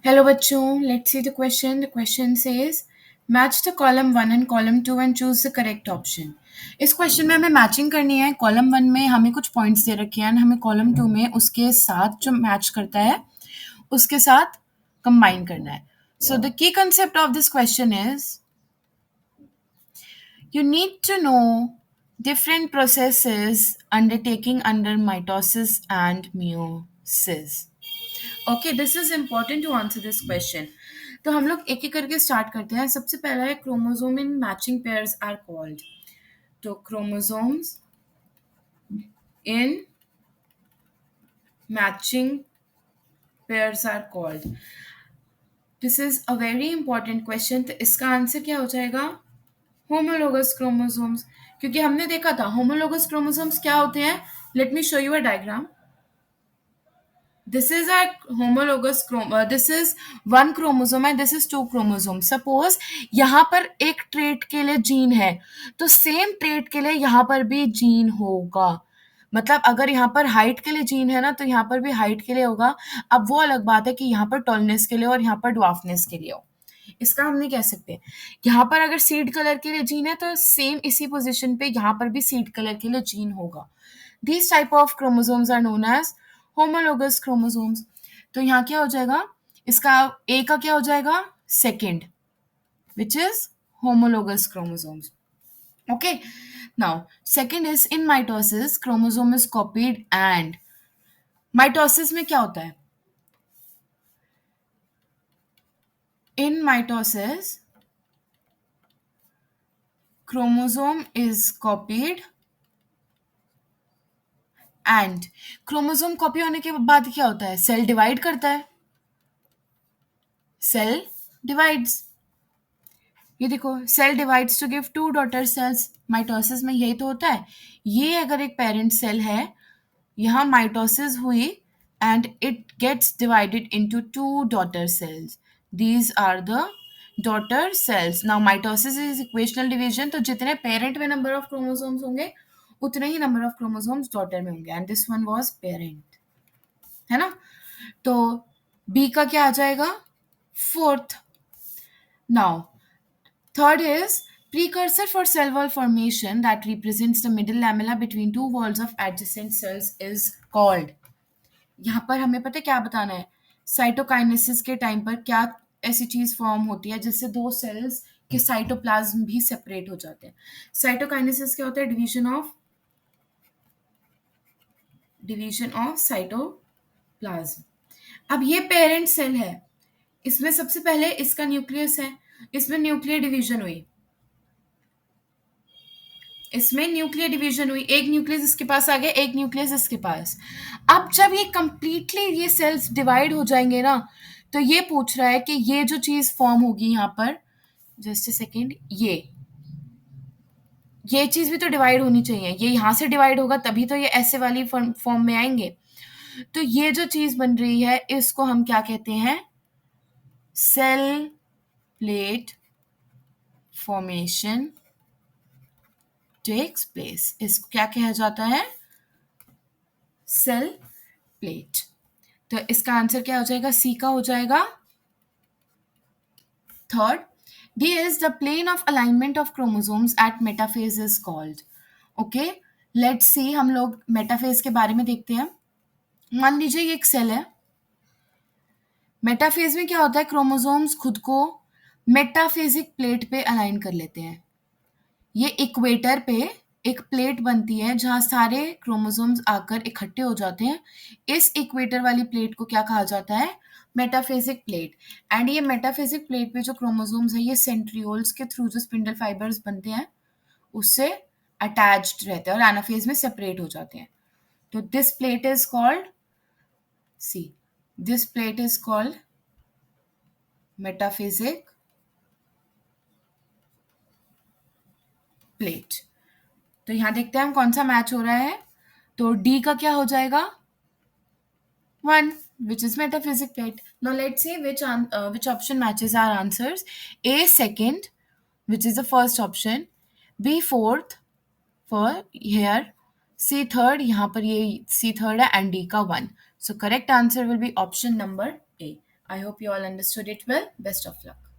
Hello बच्चों, let's see the question. The question says match the column 1 and column 2 and choose the correct option. इस question में हमें matching करनी है. Column 1 में हमें कुछ पॉइंट्स दे रखे हैं, हमें कॉलम 2 में उसके साथ जो मैच करता है उसके साथ कंबाइन करना है. So the key concept of this question is you need to know different processes undertaking under mitosis and meiosis. Okay, this is important to answer this question. तो हम लोग एक एक करके स्टार्ट करते हैं. सबसे पहला है chromosome in matching pairs are called. तो chromosomes in matching pairs are called. This is a very important question. तो इसका आंसर क्या हो जाएगा? Homologous chromosomes. क्योंकि हमने देखा था होमोलोगस क्रोमोसोम्स क्या होते हैं. Let me show you a diagram. This is a homologous this is one chromosome and this is two chromosomes. Suppose यहाँ पर एक ट्रेट के लिए जीन है तो सेम ट्रेट के लिए यहाँ पर भी जीन होगा. मतलब अगर यहाँ पर हाइट के लिए जीन है ना तो यहाँ पर भी हाइट के लिए होगा. अब वो अलग बात है कि यहाँ पर टॉलनेस के लिए और यहाँ पर ड्वार्फनेस के लिए हो. इसका हम नहीं कह सकते. यहाँ पर अगर सीड कलर के लिए जीन है तो सेम इसी पोजीशन पे यहाँ पर भी सीड कलर के लिए जीन होगा. These type of chromosomes are known as homologous chromosomes. तो यहाँ क्या हो जाएगा? इसका ए का क्या हो जाएगा? Second, which is homologous chromosomes. Okay. Now, second is in mitosis, chromosome is copied and mitosis में क्या होता है? In mitosis, chromosome is copied and chromosome copy होने के बाद क्या होता है? सेल डिवाइड करता है. Cell divides. ये देखो, cell divides to give two daughter cells. Mitosis में यही तो होता है. ये अगर एक पेरेंट सेल है, यहाँ माइटोसिस हुई and it gets divided into two daughter cells. These are the daughter cells. Now mitosis is equational division. तो जितने पेरेंट में नंबर ऑफ क्रोमोसोम्स होंगे उतने ही नंबर ऑफ क्रोमोसोम्स डॉटर में होंगे. And this one was parent, है ना. तो बी का क्या आ जाएगा? Fourth. Now third is precursor for cell wall formation that represents the middle lamella between two walls of adjacent cells is called. यहाँ पर हमें पता है क्या बताना है. साइटोकाइनेसिस के टाइम पर क्या ऐसी चीज फॉर्म होती है जिससे दो सेल्स के साइटोप्लाज्म भी सेपरेट हो जाते हैं. साइटोकाइनेसिस क्या होता है? Division of cytoplasm. अब ये पेरेंट सेल है. इसमें सबसे पहले इसका न्यूक्लियस है. इसमें न्यूक्लियर डिवीजन हुई. एक न्यूक्लियस इसके पास आ गया, एक न्यूक्लियस इसके पास. अब जब ये कंप्लीटली ये सेल्स डिवाइड हो जाएंगे ना, तो ये पूछ रहा है कि ये जो चीज फॉर्म होगी यहाँ पर, जस्ट अ सेकेंड, ये चीज भी तो डिवाइड होनी चाहिए. ये यहाँ से डिवाइड होगा तभी तो ये ऐसे वाली फॉर्म में आएंगे. तो ये जो चीज बन रही है इसको हम क्या कहते हैं? Cell plate formation takes place. इसको क्या कहा जाता है? Cell plate. तो इसका आंसर क्या हो जाएगा? सी का हो जाएगा. Third, D is the plane of alignment of chromosomes at metaphase is called. Okay, let's see. हम लोग मेटाफेज के बारे में देखते हैं. मान लीजिए ये एक सेल है. मेटाफेज में क्या होता है? क्रोमोसोम्स खुद को मेटाफेजिक प्लेट पे अलाइन कर लेते हैं. ये इक्वेटर पे एक प्लेट बनती है जहां सारे क्रोमोसोम्स आकर इकट्ठे हो जाते हैं. इस इक्वेटर वाली प्लेट को क्या कहा जाता है? Metaphasic plate. एंड ये मेटाफेजिक प्लेट पे जो क्रोमोसोम्स है ये सेंट्रियोल्स के थ्रू जो स्पिंडल फाइबर्स बनते हैं उससे अटैच्ड रहते हैं और एनाफेज में सेपरेट हो जाते हैं. तो this plate is called metaphasic plate. तो यहां देखते हैं हम कौन सा मैच हो रहा है. तो डी का क्या हो जाएगा? 1, which is metaphysic plate. Now let's see which option matches our answers. A second, which is the first option. B fourth for here. C third, यहाँ पर ये C third है and D का 1. So correct answer will be option number A. I hope you all understood it well. Best of luck.